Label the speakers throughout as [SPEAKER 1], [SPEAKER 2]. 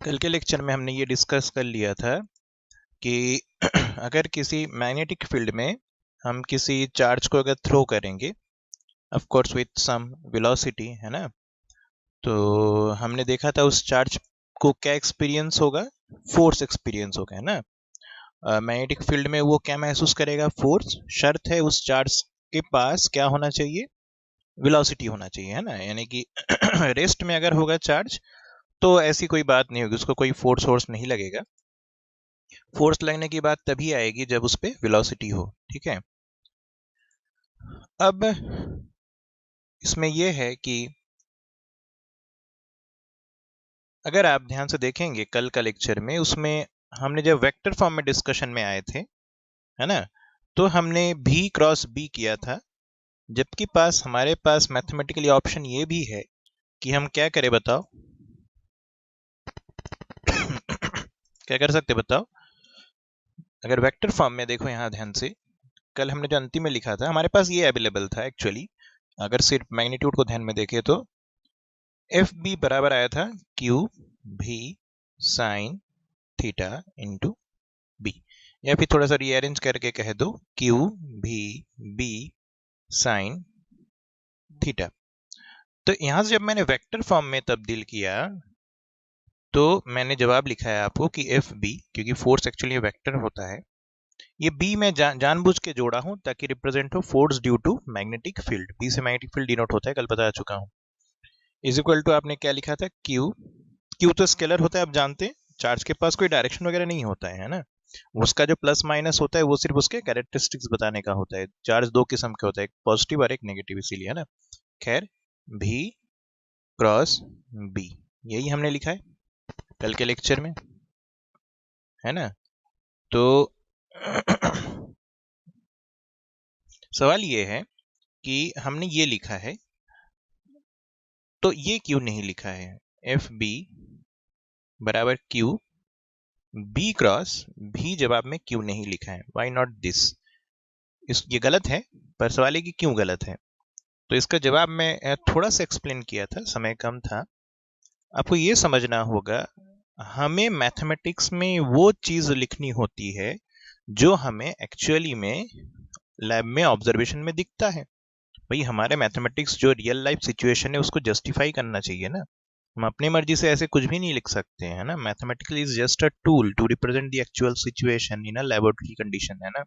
[SPEAKER 1] कल के लेक्चर में हमने ये डिस्कस कर लिया था कि अगर किसी मैग्नेटिक फील्ड में हम किसी चार्ज को अगर थ्रो करेंगे, of course with some velocity, है ना, तो हमने देखा था उस चार्ज को क्या एक्सपीरियंस होगा, फोर्स एक्सपीरियंस होगा, है ना। मैग्नेटिक फील्ड में वो क्या महसूस करेगा, फोर्स। शर्त है उस चार्ज के पास क्या होना चाहिए, वेलोसिटी होना चाहिए, है ना। यानी कि रेस्ट में अगर होगा चार्ज तो ऐसी कोई बात नहीं होगी, उसको कोई फोर्स नहीं लगेगा। फोर्स लगने की बात तभी आएगी जब उस पर वेलोसिटी हो, ठीक है। अब इसमें यह है कि अगर आप ध्यान से देखेंगे कल का लेक्चर में, उसमें हमने जब वेक्टर फॉर्म में डिस्कशन में आए थे, है ना, तो हमने भी क्रॉस बी किया था, जबकि हमारे पास मैथमेटिकली ऑप्शन ये भी है कि हम क्या करें, बताओ। क्या कर सकते, बताओ। अगर वेक्टर फॉर्म में देखो, यहां ध्यान से, कल हमने जो अंतिम में लिखा था, हमारे पास ये अवेलेबल था एक्चुअली। अगर सिर्फ मैग्नीट्यूड को ध्यान में देखें तो एफ बी बराबर आया था क्यू भी साइन थीटा इंटू बी, या फिर थोड़ा सा रीअरेंज करके कह दो क्यू भी बी साइन थीटा। तो यहां से जब मैंने वेक्टर फॉर्म में तब्दील किया तो मैंने जवाब लिखा है आपको कि एफ बी, क्योंकि फोर्स एक्चुअली वेक्टर होता है, ये बी में जानबूझ के जोड़ा हूं ताकि रिप्रेजेंट हो force due to magnetic field. B से मैग्नेटिक फील्ड डिनोट होता है, कल बता चुका हूं। इज इक्वल टू आपने क्या लिखा था, क्यू। क्यू तो स्केलर होता है, आप जानते हैं, चार्ज के पास कोई डायरेक्शन वगैरह नहीं होता है ना। उसका जो प्लस माइनस होता है वो सिर्फ उसके कैरेक्टरिस्टिक्स बताने का होता है। चार्ज दो किस्म के होता है, एक पॉजिटिव और एक नेगेटिव, इसीलिए, है ना। खैर, भी क्रॉस बी, यही हमने लिखा है कल के लेक्चर में, है ना। तो सवाल ये है कि हमने ये लिखा है, तो ये क्यों नहीं लिखा है, एफ बी बराबर क्यू बी क्रॉस भी, जवाब में क्यों नहीं लिखा है, वाई नॉट दिस। ये गलत है, पर सवाल है कि क्यों गलत है। तो इसका जवाब मैं थोड़ा सा एक्सप्लेन किया था, समय कम था। आपको ये समझना होगा, हमें मैथमेटिक्स में वो चीज लिखनी होती है जो हमें एक्चुअली में लैब में ऑब्जर्वेशन में दिखता है। भाई, हमारे मैथमेटिक्स जो रियल लाइफ सिचुएशन है उसको जस्टिफाई करना चाहिए ना। हम अपनी मर्जी से ऐसे कुछ भी नहीं लिख सकते हैं ना। Mathematical is just a tool to represent the actual situation in a laboratory condition, है ना।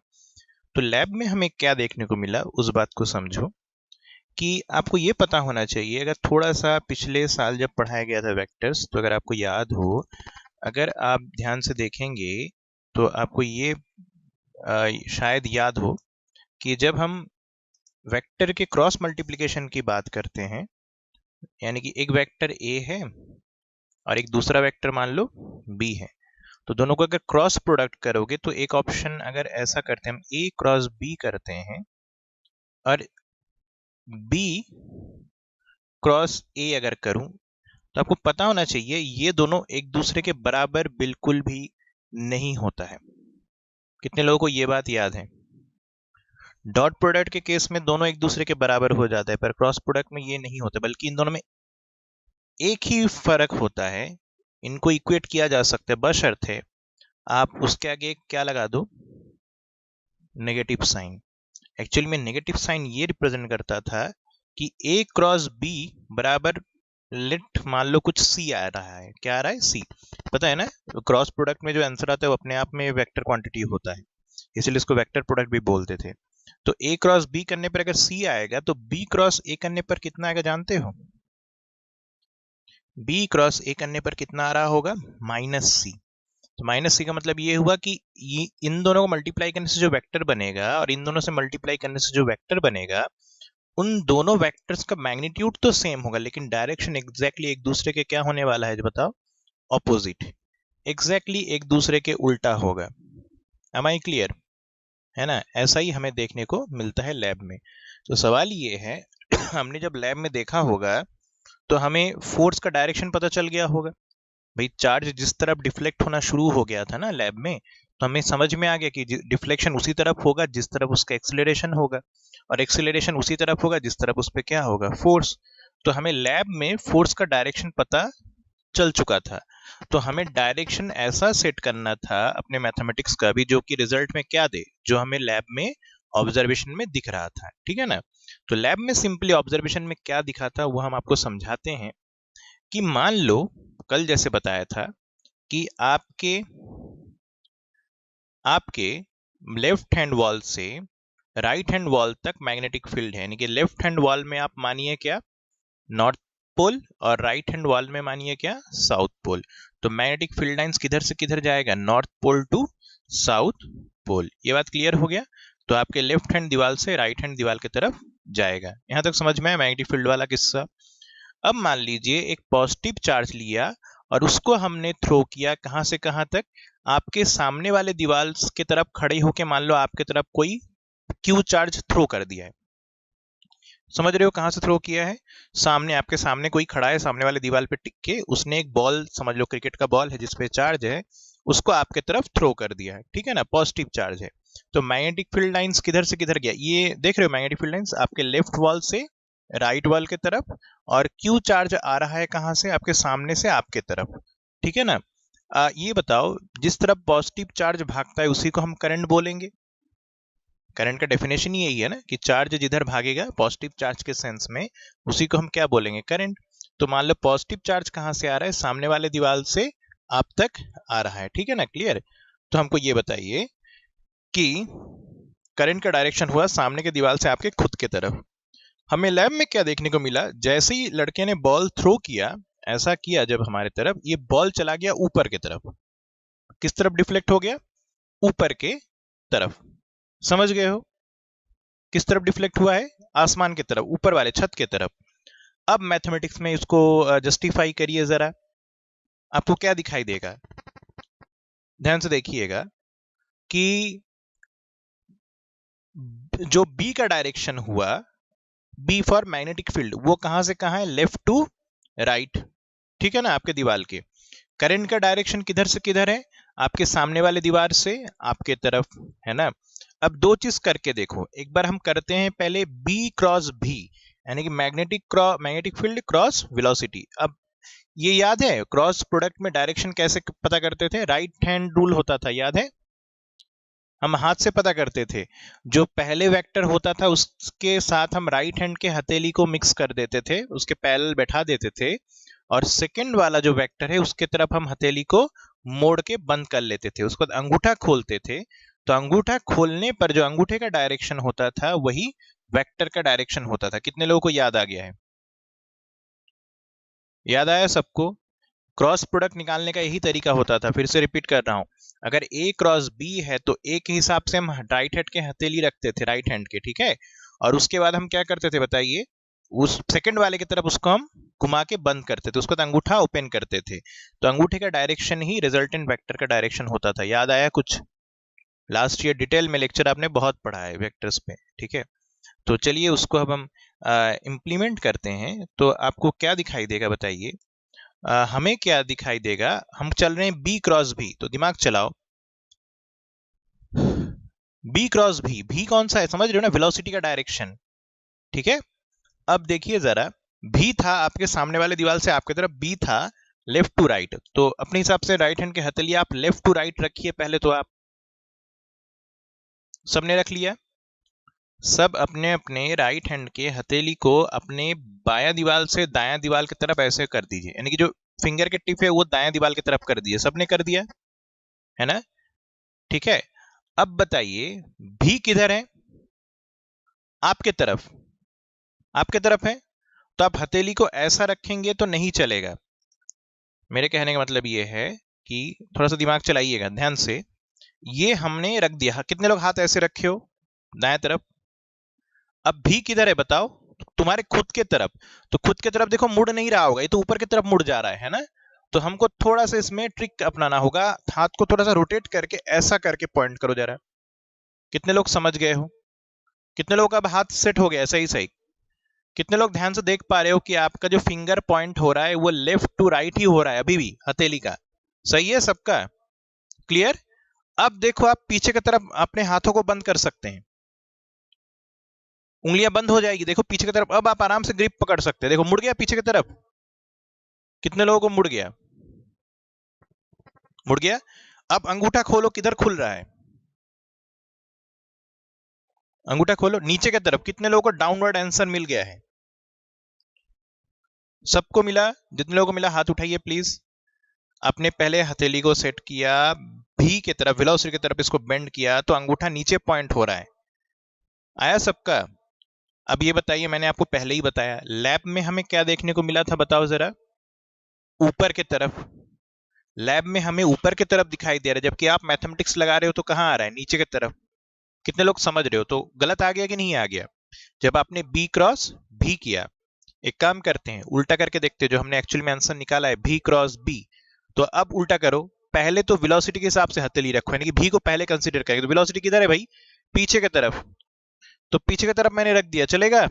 [SPEAKER 1] तो लैब में हमें क्या देखने को मिला, उस बात को समझो कि आपको ये पता होना चाहिए। अगर थोड़ा सा पिछले साल जब पढ़ाया गया था वेक्टर्स, तो अगर आपको याद हो, अगर आप ध्यान से देखेंगे तो आपको ये शायद याद हो कि जब हम वेक्टर के क्रॉस मल्टीप्लिकेशन की बात करते हैं, यानी कि एक वेक्टर ए है और एक दूसरा वेक्टर मान लो बी है, तो दोनों को अगर क्रॉस प्रोडक्ट करोगे तो एक ऑप्शन अगर ऐसा करते हैं, हम ए क्रॉस बी करते हैं और बी क्रॉस ए अगर करूं, तो आपको पता होना चाहिए ये दोनों एक दूसरे के बराबर बिल्कुल भी नहीं होता है। कितने लोगों को ये बात याद है? डॉट प्रोडक्ट के केस में दोनों एक दूसरे के बराबर हो जाता है, पर क्रॉस प्रोडक्ट में ये नहीं होता, बल्कि इन दोनों में एक ही फर्क होता है। इनको इक्वेट किया जा सकता है, बशर्ते आप उसके आगे क्या लगा दो, नेगेटिव साइन। एक्चुअली में नेगेटिव साइन ये रिप्रेजेंट करता था कि ए क्रॉस बी बराबर, लेट मान लो कुछ सी आ रहा है, क्या आ रहा है, सी। पता है ना, क्रॉस प्रोडक्ट में जो आंसर आता है वो अपने आप में वेक्टर क्वांटिटी होता है, इसलिए इसको वेक्टर प्रोडक्ट भी बोलते थे। तो ए क्रॉस बी करने पर अगर सी आएगा तो बी क्रॉस ए करने पर कितना आएगा, जानते हो? बी क्रॉस ए करने पर कितना आ रहा होगा, माइनस सी। तो माइनस सी का मतलब ये हुआ कि ये इन दोनों को मल्टीप्लाई करने से जो वेक्टर बनेगा और इन दोनों से मल्टीप्लाई करने से जो वेक्टर बनेगा, उन दोनों वेक्टर्स का मैग्नीट्यूड तो सेम होगा, लेकिन डायरेक्शन एग्जैक्टली एक दूसरे के क्या होने वाला है, जो बताओ, ऑपोजिट, एग्जैक्टली एक दूसरे के उल्टा होगा। एम आई क्लियर, है ना। ऐसा ही हमें देखने को मिलता है लैब में। तो सवाल ये है हमने जब लैब में देखा होगा तो हमें फोर्स का डायरेक्शन पता चल गया होगा। भाई, चार्ज जिस तरफ डिफ्लेक्ट होना शुरू हो गया था ना लैब में, तो हमें समझ में आ गया कि डिफ्लेक्शन उसी तरफ होगा जिस तरफ उसका एक्सीलरेशन होगा, और एक्सीलरेशन उसी तरफ होगा जिस तरफ उस पर क्या होगा, फोर्स। तो हमें लैब में फोर्स का डायरेक्शन पता चल चुका था। तो हमें डायरेक्शन ऐसा सेट करना था अपने मैथमेटिक्स का भी, जो कि रिजल्ट में क्या दे, जो हमें लैब में ऑब्जर्वेशन में दिख रहा था, ठीक है ना। तो लैब में सिंपली ऑब्जर्वेशन में क्या दिखा था वो हम आपको समझाते हैं। कि मान लो कल जैसे बताया था कि आपके लेफ्ट हैंड वॉल से राइट हैंड वॉल तक मैग्नेटिक फील्ड है, यानी कि लेफ्ट हैंड वॉल में आप मानिए क्या, नॉर्थ पोल, और राइट हैंड वॉल में मानिए क्या, साउथ पोल। तो मैग्नेटिक फील्ड लाइंस किधर से किधर जाएगा, north pole to south pole. ये बात क्लियर हो गया। तो आपके लेफ्ट हैंड दीवार से राइट हैंड दीवार की तरफ जाएगा। यहां तक समझ में आया मैग्नेटिक फील्ड वाला किस्सा। अब मान लीजिए एक पॉजिटिव चार्ज लिया और उसको हमने थ्रो किया कहां से कहां तक, आपके सामने वाले दीवार की तरफ खड़े होके मान लो आपके तरफ कोई क्यू चार्ज थ्रो कर दिया है। समझ रहे हो कहां से थ्रो किया है, सामने आपके सामने कोई खड़ा है, सामने वाले दीवार पे टिक के उसने एक बॉल, समझ लो क्रिकेट का बॉल है जिसपे चार्ज है, उसको आपके तरफ थ्रो कर दिया है, ठीक है ना, पॉजिटिव चार्ज है। तो मैग्नेटिक फील्ड लाइंस किधर से किधर गया, ये देख रहे हो मैग्नेटिक फील्ड लाइंस आपके लेफ्ट वॉल से राइट वॉल की तरफ, और क्यू चार्ज आ रहा है कहां से, आपके सामने से आपके तरफ, ठीक है ना। ये बताओ जिस तरफ पॉजिटिव चार्ज भागता है उसी को हम करंट बोलेंगे। करंट का डेफिनेशन ही यही है ना कि चार्ज जिधर भागेगा पॉजिटिव चार्ज के सेंस में, उसी को हम क्या बोलेंगे, करंट। तो मान लो पॉजिटिव चार्ज कहां से आ रहा है, सामने वाले दीवार से आप तक आ रहा है, ठीक है ना, क्लियर। तो हमको ये बताइए कि करंट का डायरेक्शन हुआ सामने के दीवार से आपके खुद के तरफ। हमें लैब में क्या देखने को मिला, जैसे ही लड़के ने बॉल थ्रो किया, ऐसा किया जब हमारे तरफ, ये बॉल चला गया ऊपर के तरफ। किस तरफ डिफ्लेक्ट हो गया, ऊपर के तरफ। समझ गए हो किस तरफ डिफ्लेक्ट हुआ है, आसमान की तरफ, ऊपर वाले छत की तरफ। अब मैथमेटिक्स में इसको जस्टिफाई करिए जरा, आपको क्या दिखाई देगा, ध्यान से देखिएगा कि जो बी का डायरेक्शन हुआ, बी फॉर मैग्नेटिक फील्ड, वो कहां से कहां है, लेफ्ट टू राइट, ठीक है ना, आपके दीवार के। करंट का डायरेक्शन किधर से किधर है, आपके सामने वाले दीवार से आपके तरफ, है ना। अब दो चीज करके देखो, एक बार हम करते हैं पहले B क्रॉस भी, यानी कि मैग्नेटिक फील्ड क्रॉस वेलोसिटी। अब ये याद है क्रॉस प्रोडक्ट में डायरेक्शन कैसे पता करते थे, राइट हैंड रूल होता था, याद है, हम हाथ से पता करते थे। जो पहले वेक्टर होता था उसके साथ हम राइट हैंड के हथेली को मिक्स कर देते थे, उसके पैरेलल बैठा देते थे, और सेकंड वाला जो वेक्टर है उसके तरफ हम हथेली को मोड़ के बंद कर लेते थे, उसको अंगूठा खोलते थे। तो अंगूठा खोलने पर जो अंगूठे का डायरेक्शन होता था वही वेक्टर का डायरेक्शन होता था। कितने लोगों को याद आ गया है, याद आया सबको। क्रॉस प्रोडक्ट निकालने का यही तरीका होता था, फिर से रिपीट कर रहा हूं। अगर A क्रॉस B है तो A के हिसाब से हम राइट हैंड के हथेली रखते थे, राइट हैंड के, ठीक है। और उसके बाद हम क्या करते थे बताइए, उस सेकंड वाले की तरफ उसको हम घुमा के बंद करते थे, उसको तो अंगूठा ओपन करते थे। तो अंगूठे का डायरेक्शन ही रिजल्टेंट वेक्टर का डायरेक्शन होता था। याद आया कुछ, लास्ट ईयर डिटेल में लेक्चर आपने बहुत पढ़ा है वेक्टर्स पे, ठीक है। तो चलिए उसको अब हम इम्प्लीमेंट करते हैं। तो आपको क्या दिखाई देगा बताइए, हमें क्या दिखाई देगा, हम चल रहे हैं B क्रॉस भी, तो दिमाग चलाओ, B क्रॉस भी कौन सा है, समझ रहे हो ना, वेलोसिटी का डायरेक्शन, ठीक है। अब देखिए जरा, भी था आपके सामने वाले दीवार से आपके तरफ, B था लेफ्ट टू राइट, तो अपने हिसाब से राइट हैंड के हथेली आप लेफ्ट टू राइट रखिए पहले। तो आप सबने रख लिया, सब अपने अपने राइट हैंड के हथेली को अपने बायां दीवार से दायां दीवार की तरफ ऐसे कर दीजिए, यानी कि जो फिंगर के टिप है वो दायां दीवार की तरफ कर दिए, सबने कर दिया है ना, ठीक है। अब बताइए भी किधर है, आपके तरफ, आपके तरफ है, तो आप हथेली को ऐसा रखेंगे तो नहीं चलेगा। मेरे कहने का मतलब ये है कि थोड़ा सा दिमाग चलाइएगा ध्यान से। ये हमने रख दिया, कितने लोग हाथ ऐसे रखे हो दाएं तरफ। अब भी किधर है बताओ, तुम्हारे खुद के तरफ। तो खुद के तरफ देखो मुड़ नहीं रहा होगा, ये तो ऊपर की तरफ मुड़ जा रहा है ना। तो हमको थोड़ा सा इसमें ट्रिक अपनाना होगा, हाथ को थोड़ा सा रोटेट करके ऐसा करके पॉइंट करो जरा। कितने लोग समझ गए हो, कितने लोग का अब हाथ सेट हो गया सही सही, कितने लोग ध्यान से देख पा रहे हो कि आपका जो फिंगर पॉइंट हो रहा है वो लेफ्ट टू राइट ही हो रहा है अभी भी हथेली का, सही है सबका, क्लियर। अब देखो आप पीछे की तरफ अपने हाथों को बंद कर सकते हैं, उंगलियां बंद हो जाएगी, देखो पीछे की तरफ। अब आप आराम से ग्रिप पकड़ सकते हैं, देखो मुड़ गया पीछे की तरफ, कितने लोगों को मुड़ गया, मुड़ गया। अब अंगूठा खोलो, किधर खुल रहा है? अंगूठा खोलो नीचे की तरफ। कितने लोगों को डाउनवर्ड आंसर मिल गया है? सबको मिला? जितने लोगों को मिला हाथ उठाइए प्लीज। आपने पहले हथेली को सेट किया, भी की तरफ, वेलोसिटी की तरफ इसको बेंड किया, तो अंगूठा नीचे पॉइंट हो रहा है। आया सबका? अब ये बताइए, मैंने आपको पहले ही बताया, लैब में हमें क्या देखने को मिला था, बताओ जरा। ऊपर की तरफ। लैब में हमें ऊपर की तरफ दिखाई दे रहा है, जबकि आप मैथमेटिक्स लगा रहे हो तो कहां आ रहा है? नीचे की तरफ। कितने लोग समझ रहे हो? तो गलत आ गया कि नहीं आ गया? जब आपने बी क्रॉस भी किया, एक काम करते हैं, उल्टा करके देखते हैं, जो हमने एक्चुअल में आंसर निकाला है भी क्रॉस बी, तो अब उल्टा करो। पहले तो वेलोसिटी के हिसाब से हथेली रखो, यानी कि भी को पहले कंसीडर करेंगे। तो वेलोसिटी किधर है भाई? पीछे की तरफ। तो पीछे की तरफ मैंने रख दिया, चलेगा?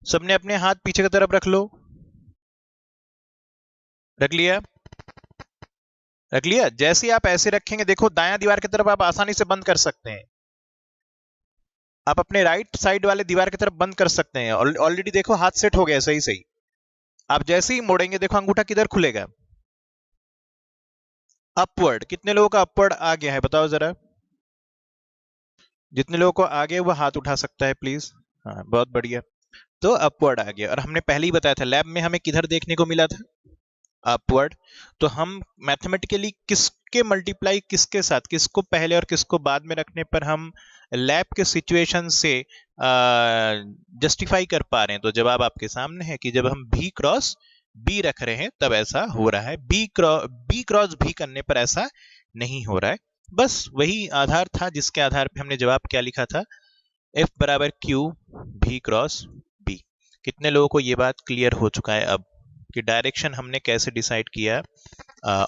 [SPEAKER 1] सबने अपने हाथ पीछे की तरफ रख लो। रख लिया? रख लिया। जैसे आप ऐसे रखेंगे, देखो दायां दीवार की तरफ आप आसानी से बंद कर सकते हैं। आप अपने राइट साइड वाले दीवार की तरफ बंद कर सकते हैं। ऑलरेडी देखो हाथ सेट हो गया सही सही। आप जैसे ही मोड़ेंगे, देखो अंगूठा किधर खुलेगा? अपवर्ड। कितने लोगों का अपवर्ड आ गया है, बताओ जरा। जितने लोगों को आ गया वो हाथ उठा सकता है प्लीज। हाँ, बहुत बढ़िया। तो अपवर्ड आ गया। और हमने पहले ही बताया था, लैब में हमें किधर देखने को मिला था? अपवर्ड। तो हम मैथमेटिकली किसके मल्टीप्लाई किसके साथ, किसको पहले और किसको बाद में रखने पर हम लैब के सिचुएशन से जस्टिफाई कर पा रहे हैं? तो जवाब आपके सामने है कि जब हम भी क्रॉस बी रख रहे हैं तब ऐसा हो रहा है, बी क्रॉस भी करने पर ऐसा नहीं हो रहा है। बस वही आधार था जिसके आधार पे हमने जवाब क्या लिखा था, एफ बराबर क्यू भी क्रॉस बी। कितने लोगों को ये बात क्लियर हो चुका है अब कि डायरेक्शन हमने कैसे डिसाइड किया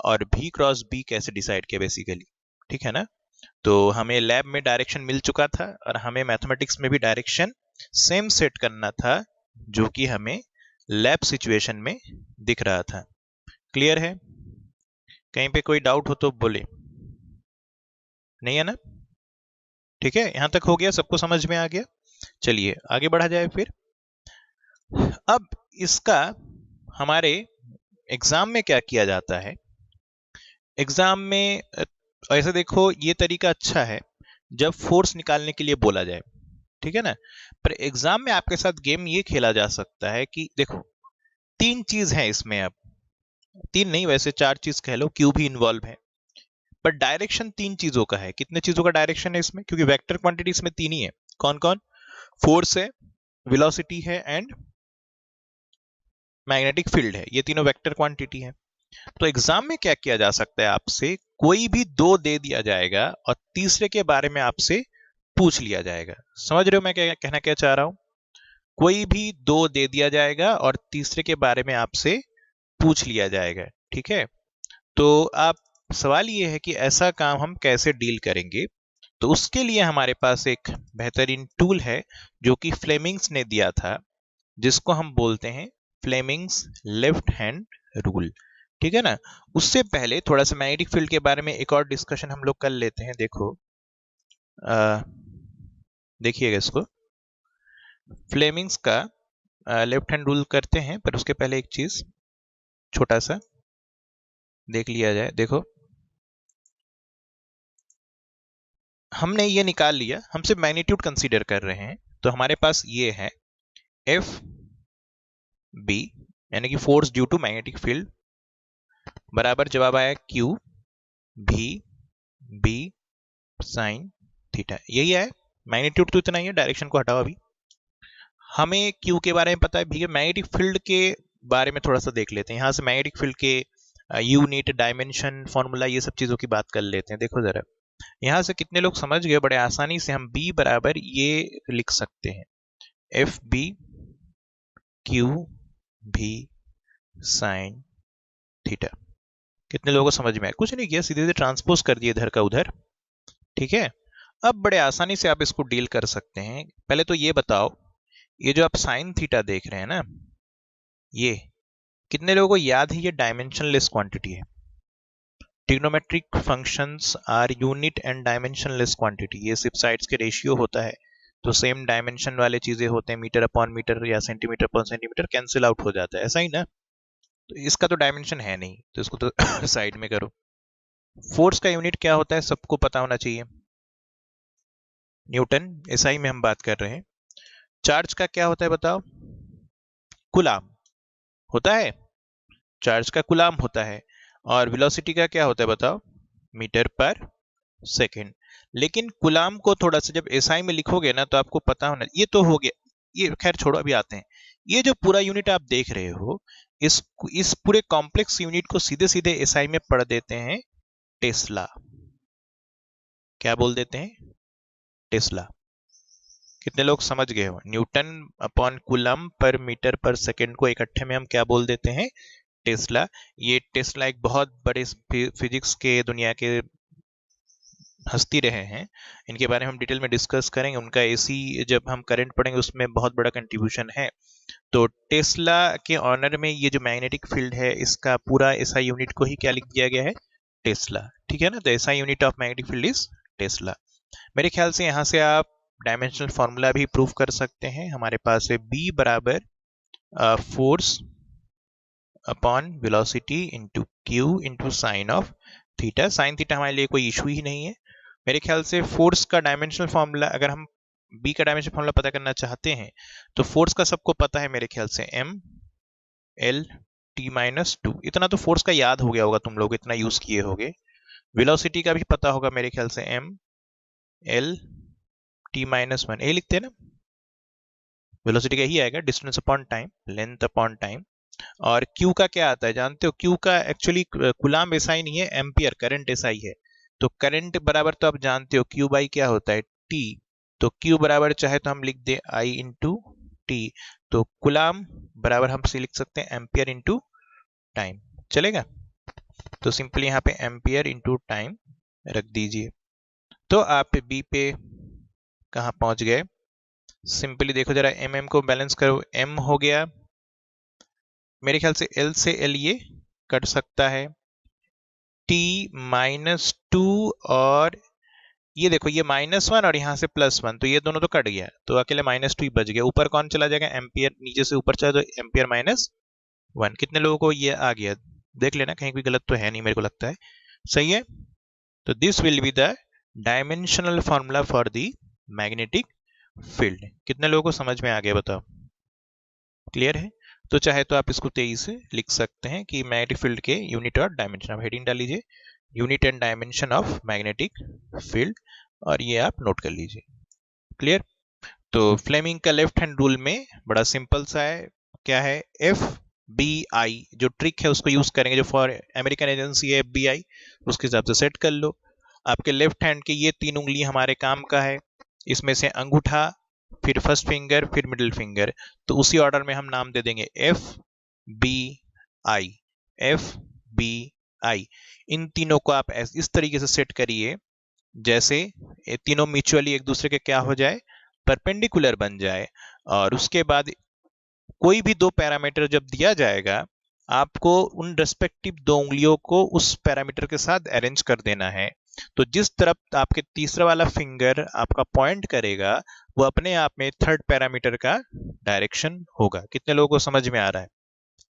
[SPEAKER 1] और भी क्रॉस बी कैसे डिसाइड किया बेसिकली? ठीक है ना? तो हमें लैब में डायरेक्शन मिल चुका था और हमें मैथमेटिक्स में भी डायरेक्शन सेम सेट करना था, जो कि हमें लैब सिचुएशन में दिख रहा था। क्लियर है? कहीं पे कोई डाउट हो तो बोले। नहीं है ना? ठीक है, यहां तक हो गया, सबको समझ में आ गया? चलिए आगे बढ़ा जाए फिर। अब इसका हमारे एग्जाम में क्या किया जाता है? एग्जाम में ऐसे देखो, ये तरीका अच्छा है जब फोर्स निकालने के लिए बोला जाए, ठीक है ना? पर एग्जाम में आपके साथ गेम ये खेला जा सकता है कि देखो, तीन चीज है इसमें। अब तीन नहीं, वैसे चार चीज कह लो, क्यू भी इन्वॉल्व है, पर डायरेक्शन तीन चीजों का है। कितने चीजों का डायरेक्शन है इसमें? क्योंकि वेक्टर क्वांटिटी इसमें तीन ही है। कौन कौन? फोर्स है, वेलोसिटी है एंड मैग्नेटिक फील्ड है। ये तीनों वेक्टर क्वांटिटी है। तो एग्जाम में क्या किया जा सकता है, आपसे कोई भी दो दे दिया जाएगा और तीसरे के बारे में आपसे पूछ लिया जाएगा। समझ रहे हो मैं क्या कहना क्या चाह रहा हूं? कोई भी दो दे दिया जाएगा और तीसरे के बारे में आपसे पूछ लिया जाएगा, ठीक है? तो आप, सवाल ये है कि ऐसा काम हम कैसे डील करेंगे? तो उसके लिए हमारे पास एक बेहतरीन टूल है जो कि फ्लेमिंग्स ने दिया था, जिसको हम बोलते हैं फ्लेमिंग्स लेफ्ट हैंड रूल। ठीक है ना? उससे पहले थोड़ा सा मैग्नेटिक फील्ड के बारे में एक और डिस्कशन हम लोग कर लेते हैं। देखो, देखिएगा इसको, फ्लेमिंग्स का लेफ्ट हैंड रूल करते हैं, पर उसके पहले एक चीज छोटा सा देख लिया जाए। देखो, हमने ये निकाल लिया, हम सिर्फ मैग्नीट्यूड कंसीडर कर रहे हैं, तो हमारे पास ये है एफ बी, यानी कि force due to magnetic field, बराबर जवाब आया क्यू भी बी साइन थीटा। यही है मैग्नीट्यूड, तो इतना ही है। डायरेक्शन को हटाओ। अभी हमें क्यू के बारे में पता है, भैया मैग्नेटिक फील्ड के बारे में थोड़ा सा देख लेते हैं। यहां से मैग्नेटिक फील्ड के यूनिट, डायमेंशन, फॉर्मूला, ये सब चीजों की बात कर लेते हैं। देखो जरा, यहां से कितने लोग समझ गए? बड़े आसानी से हम B बराबर ये लिख सकते हैं, एफ बी क्यू भी साइन थीटा। कितने लोगों को समझ में आया? कुछ नहीं किया, सीधे सीधे ट्रांसपोज कर दिए इधर का उधर। ठीक है, अब बड़े आसानी से आप इसको डील कर सकते हैं। पहले तो ये बताओ, ये जो आप साइन थीटा देख रहे हैं ना, ये कितने लोगों को याद है? ये डायमेंशनलेस क्वांटिटी है। Trigonometric functions are unit and dimensionless quantity. ये सिर्फ साइड्स के रेशियो होता है, तो सेम डायमेंशन वाले चीजें होते हैं, मीटर अपॉन मीटर या centimetre upon centimetre cancel out हो जाता है, ऐसा ही ना? तो इसका तो डायमेंशन है नहीं, तो इसको तो साइड में करो। फोर्स का यूनिट क्या होता है सबको पता होना चाहिए, न्यूटन। एसआई में हम बात कर रहे हैं। चार्ज का क्या होता है बताओ? कूलाम होता है, चार्ज का कूलाम होता है। और वेलोसिटी का क्या होता है बताओ? मीटर पर सेकेंड। लेकिन कूलाम को थोड़ा सा जब एसआई में लिखोगे ना तो आपको पता होना, ये तो हो गया, ये खैर छोड़ो, अभी आते हैं। ये जो पूरा यूनिट आप देख रहे हो, इस पूरे कॉम्प्लेक्स यूनिट को सीधे सीधे एसआई में पढ़ देते हैं टेस्ला। क्या बोल देते हैं? टेस्ला। कितने लोग समझ गए हो? न्यूटन अपॉन कूलम पर मीटर पर सेकेंड को इकट्ठे में हम क्या बोल देते हैं? टेस्ला। ये टेस्ला एक बहुत बड़े फिजिक्स के दुनिया के हस्ती रहे हैं। इनके बारे में हम डिटेल में डिस्कस करेंगे। उनका एसी जब हम करंट पढ़ेंगे उसमें बहुत बड़ा कंट्रीब्यूशन है। तो टेस्ला के ऑनर में ये जो मैग्नेटिक फील्ड है इसका पूरा एसआई यूनिट को ही क्या लिख दिया गया है? टेस्ला। ठीक है ना? The SI unit of magnetic field is Tesla. मेरे ख्याल से यहाँ से आप डायमेंशनल फॉर्मूला भी प्रूव कर सकते हैं। हमारे पास है बी बराबर force upon velocity into Q into sine of theta. Sine theta हमारे लिए कोई इशू ही नहीं है। मेरे ख्याल से फोर्स का डायमेंशनल फॉर्मूला, अगर हम बी का डायमेंशनल फॉर्मूला पता करना चाहते हैं तो फोर्स का सबको पता है मेरे ख्याल से, M L T minus two. इतना तो फोर्स का याद हो गया होगा, तुम लोग इतना यूज किए होगे। वेलोसिटी का भी पता होगा मेरे ख्याल से, M L T minus one, ये लिखते हैं ना। वेलोसिटी का ही आएगा, distance upon time, length upon time. और क्यू का क्या आता है जानते हो? क्यू का एक्चुअली कूलाम एसआई नहीं है, एम्पियर करंट एसआई है। तो करंट बराबर तो आप जानते हो क्यू बाई क्या होता है? टी। तो क्यू बराबर चाहे तो हम लिख दे आई इंटू टी। तो कूलाम बराबर हम से लिख सकते हैं एम्पियर इंटू टाइम। चलेगा? तो सिंपली यहाँ पे एम्पियर इंटू टाइम रख दीजिए। तो आप बी पे कहाँ पहुंच गए? सिंपली देखो जरा, एम को बैलेंस करो, एम हो गया मेरे ख्याल से एल से एल ये कट सकता है, टी माइनस टू, और ये देखो ये माइनस वन और यहाँ से प्लस वन, तो ये दोनों तो कट गया, तो अकेले माइनस टू ही बच गया। ऊपर कौन चला जाएगा? एम्पियर। नीचे से ऊपर चला तो एम्पियर माइनस वन। कितने लोगों को ये आ गया? देख लेना कहीं कोई गलत तो है नहीं, मेरे को लगता है सही है। तो this will be the dimensional formula for the magnetic field. कितने लोगों को समझ में आ गया बताओ? क्लियर है? तो चाहे तो आप इसको 23 से लिख सकते हैं कि मैग्नेटिक फील्ड के यूनिट और डायमेंशन। आप हेडिंग डाल लीजिए, unit and dimension of magnetic field, और ये आप नोट कर लीजिए। क्लियर? तो फ्लेमिंग का लेफ्ट हैंड रूल में बड़ा सिंपल सा है, क्या है? एफ बी आई जो ट्रिक है उसको यूज करेंगे, जो फॉर अमेरिकन एजेंसी है FBI, उसके हिसाब से सेट कर लो। आपके लेफ्ट हैंड के ये तीन उंगली हमारे काम का है, इसमें से अंगूठा, फिर फर्स्ट फिंगर, फिर मिडिल फिंगर। तो उसी ऑर्डर में हम नाम दे देंगे F B I, F B I. इन तीनों को आप इस तरीके से सेट करिए जैसे ये तीनों म्यूचुअली एक दूसरे के क्या हो जाए? परपेंडिकुलर बन जाए। और उसके बाद कोई भी दो पैरामीटर जब दिया जाएगा, आपको उन रेस्पेक्टिव दो उंगलियों को उस पैरामीटर के साथ अरेंज कर देना है। तो जिस तरफ आपके तीसरा वाला फिंगर आपका पॉइंट करेगा वो अपने आप में थर्ड पैरामीटर का डायरेक्शन होगा। कितने लोगों को समझ में आ रहा है?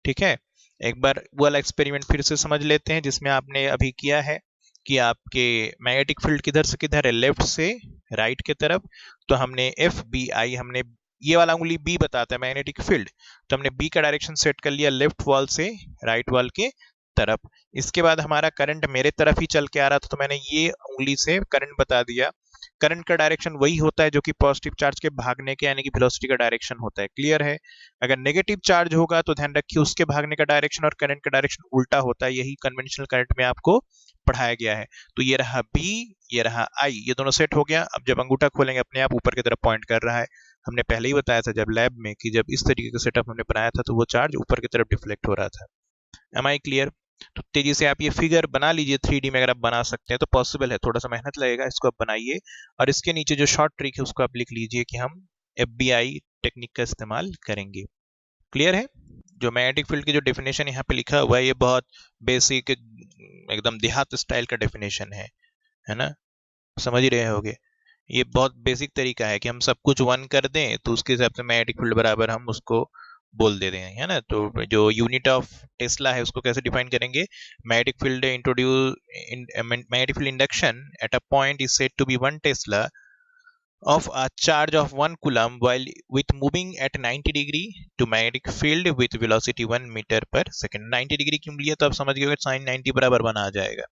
[SPEAKER 1] ठीक है, एक बार वो वाला एक्सपेरिमेंट फिर से समझ लेते हैं जिसमें आपने अभी किया है कि आपके मैग्नेटिक फील्ड किधर से किधर है? लेफ्ट से राइट की तरफ। तो हमने एफ बी आई, हमने ये वाला उंगली बी बताता है मैग्नेटिक फील्ड, तो हमने बी का डायरेक्शन सेट कर लिया लेफ्ट वॉल से राइट वॉल के तरफ। इसके बाद हमारा करंट मेरे तरफ ही चल के आ रहा था, तो मैंने ये उंगली से करंट बता दिया। करंट का डायरेक्शन वही होता है जो कि पॉजिटिव चार्ज के भागने के यानी कि वेलोसिटी का डायरेक्शन होता है। क्लियर है? अगर नेगेटिव चार्ज होगा तो ध्यान रखिए उसके भागने का डायरेक्शन और करंट का डायरेक्शन उल्टा होता है। यही कन्वेंशनल करंट में आपको पढ़ाया गया है। तो ये रहा बी, ये रहा आई, ये दोनों सेट हो गया। अब जब अंगूठा खोलेंगे अपने आप ऊपर की तरफ पॉइंट कर रहा है। हमने पहले ही बताया था जब लैब में कि जब इस तरीके का सेटअप हमने बनाया था तो वो चार्ज ऊपर की तरफ डिफ्लेक्ट हो रहा था। Am I clear? तो तेजी से आप ये फिगर बना लीजिए 3D में, अगर आप बना सकते हैं तो पॉसिबल है, थोड़ा सा मेहनत लगेगा, इसको आप बनाइए। और इसके नीचे जो शॉर्ट ट्रिक है उसको आप लिख लीजिए कि हम FBI टेक्निक का इस्तेमाल करेंगे। क्लियर है? जो मैग्नेटिक फील्ड की जो डेफिनेशन यहाँ पे लिखा हुआ है ये बहुत बेसिक एकदम देहात स्टाइल का डेफिनेशन है ना? समझ ही रहे होगे। ये बहुत बेसिक तरीका है कि हम सब कुछ वन कर दें तो उसके हिसाब से मैग्नेटिक फील्ड बराबर हम उसको बोल दे रहे हैं, है ना। तो जो यूनिट ऑफ टेस्ला है उसको कैसे डिफाइन करेंगे, magnetic field magnetic field induction at a point is said to be 1 tesla of a charge of 1 coulomb while with moving at 90 degree to magnetic field with velocity 1 meter per second। 90 degree क्यों लिया, तो आप समझ गए sign 90 बराबर 1 आ जाएगा।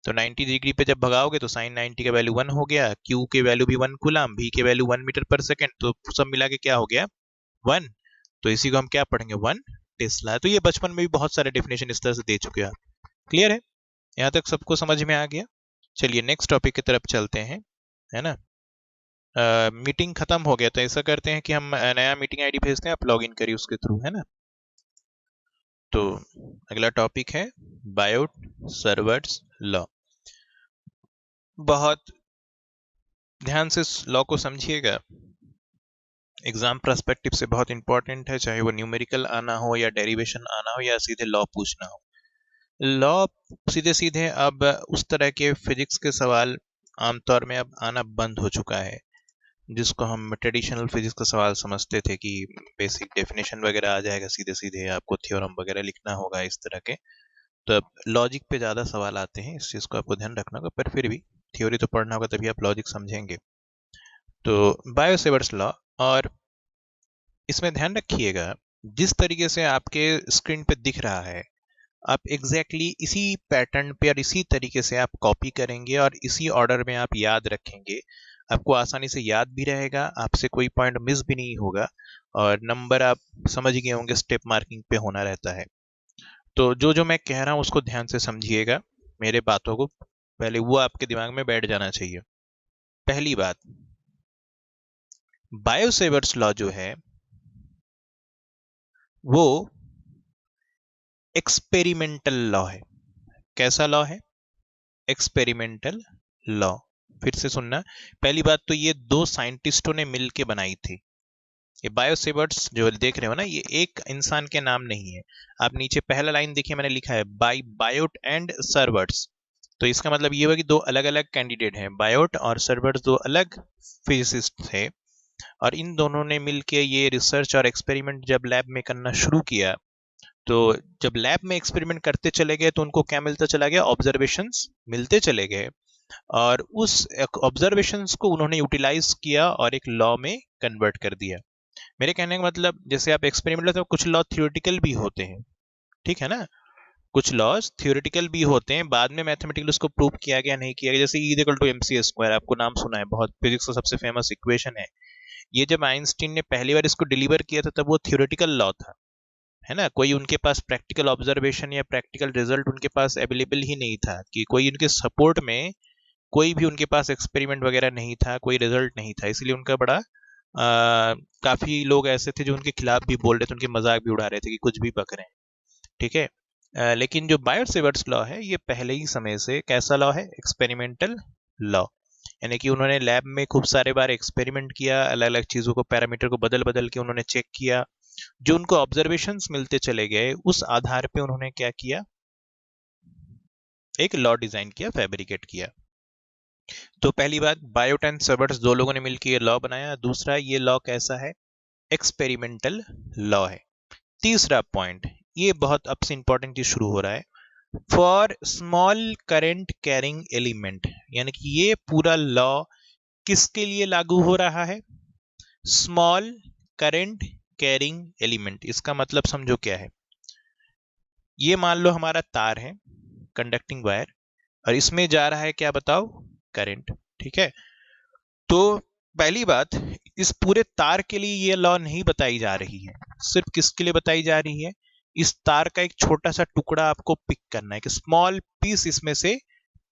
[SPEAKER 1] तो 90 degree पे जब भगाओगे तो साइन 90 का वैल्यू 1 हो गया, क्यू के वैल्यू भी 1 कूलम, भी के वैल्यू 1 मीटर पर सेकंड, तो सब मिला के क्या हो गया 1। तो इसी को हम क्या पढ़ेंगे 1 टेस्ला। तो ये बचपन में भी बहुत सारे डेफिनेशन इस तरह से दे चुके हैं आप। क्लियर है, यहाँ तक सबको समझ में आ गया। चलिए नेक्स्ट टॉपिक की तरफ चलते हैं, है ना। मीटिंग खत्म हो गया, तो ऐसा करते हैं कि हम नया मीटिंग आईडी भेजते हैं, आप लॉग इन करिए उसके थ्रू, है ना। तो अगला टॉपिक है बायोट सर्वर्स लॉ। बहुत ध्यान से इस लॉ को समझिएगा, एग्जाम पर्सपेक्टिव से बहुत इंपॉर्टेंट है, चाहे वो न्यूमेरिकल आना हो या डेरिवेशन आना हो या सीधे लॉ पूछना हो। लॉ सीधे सीधे अब उस तरह के फिजिक्स के सवाल आमतौर में अब आना बंद हो चुका है, जिसको हम ट्रेडिशनल फिजिक्स का सवाल समझते थे कि बेसिक डेफिनेशन वगैरह आ जाएगा, सीधे सीधे आपको थ्योरम वगैरह लिखना होगा इस तरह के। तो अब लॉजिक पे ज़्यादा सवाल आते हैं, इस चीज़ को आपको ध्यान रखना होगा, पर फिर भी थ्योरी तो पढ़ना होगा तभी आप लॉजिक समझेंगे। तो बायो सेवर्ट्स लॉ, और इसमें ध्यान रखिएगा जिस तरीके से आपके स्क्रीन पे दिख रहा है, आप एग्जैक्टली इसी पैटर्न पे और इसी तरीके से आप कॉपी करेंगे और इसी ऑर्डर में आप याद रखेंगे, आपको आसानी से याद भी रहेगा, आपसे कोई पॉइंट मिस भी नहीं होगा, और नंबर आप समझ गए होंगे स्टेप मार्किंग पे होना रहता है। तो जो जो मैं कह रहा हूँ उसको ध्यान से समझिएगा, मेरे बातों को पहले वो आपके दिमाग में बैठ जाना चाहिए। पहली बात, बायोसेवर्ट्स लॉ जो है वो एक्सपेरिमेंटल लॉ है। कैसा लॉ है, एक्सपेरिमेंटल लॉ। फिर से सुनना, पहली बात तो ये दो साइंटिस्टों ने मिलके बनाई थी। ये बायोसेवर्ट्स जो देख रहे हो ना, ये एक इंसान के नाम नहीं है। आप नीचे पहला लाइन देखिए, मैंने लिखा है बाय बायोट एंड सर्वर्ट्स। तो इसका मतलब ये हुआ कि दो अलग अलग कैंडिडेट हैं, बायोट और सर्वर्ट्स दो अलग फिजिसिस्ट थे, और इन दोनों ने मिलके ये रिसर्च और एक्सपेरिमेंट जब लैब में करना शुरू किया, तो जब लैब में एक्सपेरिमेंट करते चले गए तो उनको क्या मिलता चला गया, ऑब्जर्वेशंस मिलते चले गए, और उस ऑब्जर्वेशंस को उन्होंने यूटिलाइज किया और एक लॉ में कन्वर्ट कर दिया। मेरे कहने का मतलब, जैसे आप एक्सपेरिमेंट लेते हो, कुछ लॉ थियोरेटिकल भी होते हैं, ठीक है ना, कुछ लॉज थियोरेटिकल भी होते हैं, बाद में मैथमेटिकली उसको प्रूव किया गया नहीं किया गया। जैसे E equal to MC square, आपको नाम सुना है, बहुत फिजिक्स का सबसे फेमस इक्वेशन है। ये जब आइंस्टीन ने पहली बार इसको डिलीवर किया था तब वो थियोरेटिकल लॉ था, है ना। कोई उनके पास प्रैक्टिकल ऑब्जर्वेशन या प्रैक्टिकल रिजल्ट उनके पास अवेलेबल ही नहीं था, कि कोई उनके सपोर्ट में कोई भी उनके पास एक्सपेरिमेंट वगैरह नहीं था, कोई रिजल्ट नहीं था, इसलिए उनका बड़ा काफी लोग ऐसे थे जो उनके खिलाफ भी बोल रहे थे, उनके मजाक भी उड़ा रहे थे कि कुछ भी पक रहे हैं, ठीक है। लेकिन जो बायोसेवर्ट्स लॉ है ये पहले ही समय से कैसा लॉ है, एक्सपेरिमेंटल लॉ, यानी कि उन्होंने लैब में खूब सारे बार एक्सपेरिमेंट किया, अलग अलग चीजों को पैरामीटर को बदल बदल के उन्होंने चेक किया, जो उनको ऑब्जर्वेशंस मिलते चले गए उस आधार पे उन्होंने क्या किया, एक लॉ डिजाइन किया, फैब्रिकेट किया। तो पहली बात, बायोट एंड सर्वर्ट्स दो लोगों ने मिलकर ये लॉ बनाया। दूसरा, ये लॉ कैसा है, एक्सपेरिमेंटल लॉ है। तीसरा पॉइंट, ये बहुत अब से इंपॉर्टेंट चीज शुरू हो रहा है, for small current carrying element, यानी कि ये पूरा लॉ किसके लिए लागू हो रहा है, स्मॉल करंट कैरिंग एलिमेंट। इसका मतलब समझो क्या है, ये मान लो हमारा तार है, कंडक्टिंग वायर, और इसमें जा रहा है क्या बताओ, करंट, ठीक है। तो पहली बात, इस पूरे तार के लिए ये लॉ नहीं बताई जा रही है, सिर्फ किसके लिए बताई जा रही है, इस तार का एक छोटा सा टुकड़ा आपको पिक करना है, कि स्मॉल पीस इसमें से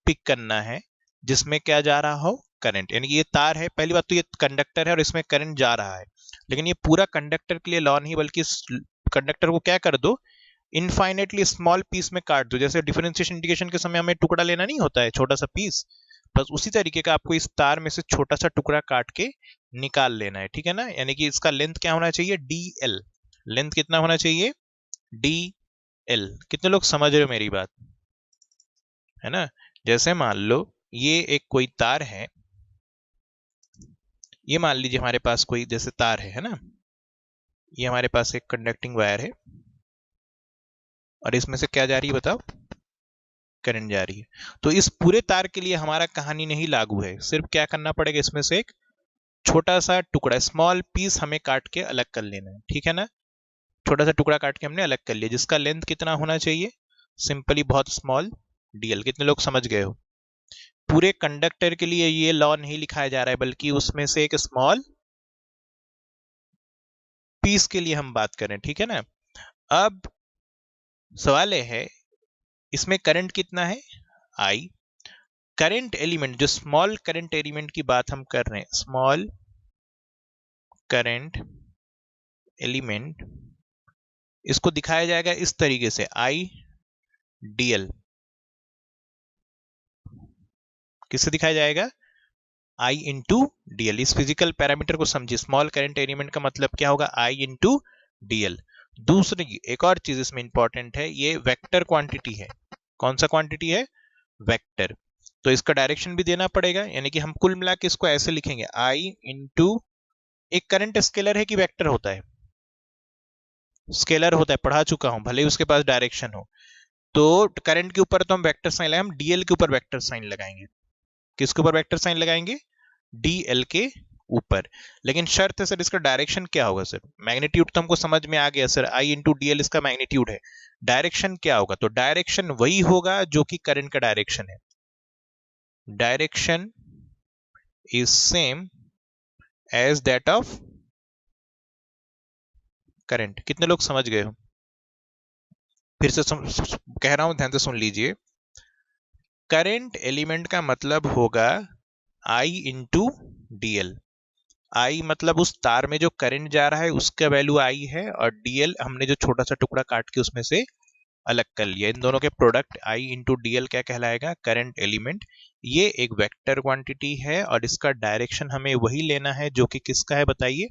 [SPEAKER 1] पिक करना है जिसमें क्या जा रहा हो, करंट। यानी कि ये तार है, पहली बात तो ये कंडक्टर है और इसमें करंट जा रहा है, लेकिन ये पूरा कंडक्टर के लिए लॉ नहीं, बल्कि कंडक्टर को क्या कर दो, इनफाइनेटली स्मॉल पीस में काट दो। जैसे डिफरेंशिएशन इंटीग्रेशन के समय हमें टुकड़ा लेना नहीं होता है, छोटा सा पीस, बस उसी तरीके का आपको इस तार में से छोटा सा टुकड़ा काट के निकाल लेना है, ठीक है ना। यानी कि इसका लेंथ क्या होना चाहिए, DL। लेंथ कितना होना चाहिए, DL। कितने लोग समझ रहे हो मेरी बात, है ना। जैसे मान लो ये एक कोई तार है, ये मान लीजिए हमारे पास कोई जैसे तार है ना, ये हमारे पास एक कंडक्टिंग वायर है और इसमें से क्या जा रही है बताओ, करंट जा रही है। तो इस पूरे तार के लिए हमारा कहानी नहीं लागू है, सिर्फ क्या करना पड़ेगा, इसमें से एक छोटा सा टुकड़ा, स्मॉल पीस हमें काट के अलग कर लेना है, ठीक है ना। छोटा सा टुकड़ा काट के हमने अलग कर लिया, जिसका लेंथ कितना होना चाहिए, सिंपली बहुत स्मॉल डीएल। कितने लोग समझ गए हो। पूरे कंडक्टर के लिए ये लॉ नहीं लिखाया जा रहा है, बल्कि उसमें से एक स्मॉल पीस के लिए हम बात करें, ठीक है ना। अब सवाल यह है, इसमें करंट कितना है, आई। करंट एलिमेंट, जो स्मॉल करंट एलिमेंट की बात हम कर रहे हैं, स्मॉल करंट एलिमेंट, इसको दिखाया जाएगा इस तरीके से, आई डीएल। किससे दिखाया जाएगा, आई इंटू डीएल। इस फिजिकल पैरामीटर को समझिए, स्मॉल करंट एलिमेंट का मतलब क्या होगा, आई इंटू डीएल। दूसरी एक और चीज इसमें इंपॉर्टेंट है, ये वेक्टर क्वांटिटी है। कौन सा क्वांटिटी है, वेक्टर। तो इसका डायरेक्शन भी देना पड़ेगा, यानी कि हम कुल मिला के इसको ऐसे लिखेंगे, आई इंटू, एक करंट स्केलर है कि वेक्टर होता है, स्केलर होता है, पढ़ा चुका हूं, भले ही उसके पास डायरेक्शन हो। तो करंट के ऊपर तो हम वेक्टर साइन लगाएंगे, हम डीएल के ऊपर वेक्टर साइन लगाएंगे। किसके ऊपर वेक्टर साइन लगाएंगे, डीएल के ऊपर। लेकिन शर्त है सर, इसका डायरेक्शन क्या होगा सर, मैग्नीट्यूड तो हमको समझ में आ गया सर, आई इंटू डीएल इसका मैग्नीट्यूड है, डायरेक्शन क्या होगा, तो डायरेक्शन वही होगा जो कि करंट का डायरेक्शन है। Direction is same as that of current. कितने लोग समझ गए हो। फिर से कह रहा हूं, ध्यान से सुन लीजिए। करंट एलिमेंट का मतलब होगा आई इंटू डीएल। आई मतलब उस तार में जो करंट जा रहा है उसका वैल्यू आई है, और डीएल हमने जो छोटा सा टुकड़ा काट के उसमें से अलग कर लिया। इन दोनों के प्रोडक्ट आई इंटू डीएल क्या कहलाएगा, करंट एलिमेंट। ये एक वेक्टर क्वांटिटी है और इसका डायरेक्शन हमें वही लेना है जो कि किसका है, बताइए,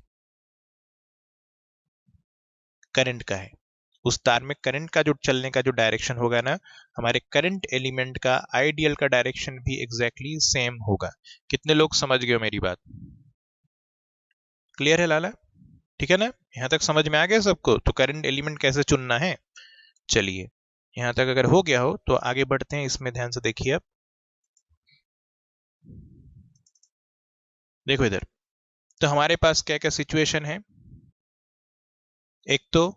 [SPEAKER 1] करंट का है। उस तार में करंट का जो चलने का जो डायरेक्शन होगा ना, हमारे करंट एलिमेंट का आईडीएल का डायरेक्शन भी एग्जैक्टली सेम होगा। कितने लोग समझ गए हो मेरी बात, क्लियर है लाला, ठीक है ना। यहां तक समझ में आ गया सबको, तो करंट एलिमेंट कैसे चुनना है। चलिए, यहां तक अगर हो गया हो तो आगे बढ़ते हैं, इसमें ध्यान से देखिए। अब देखो इधर, तो हमारे पास क्या क्या सिचुएशन है। एक तो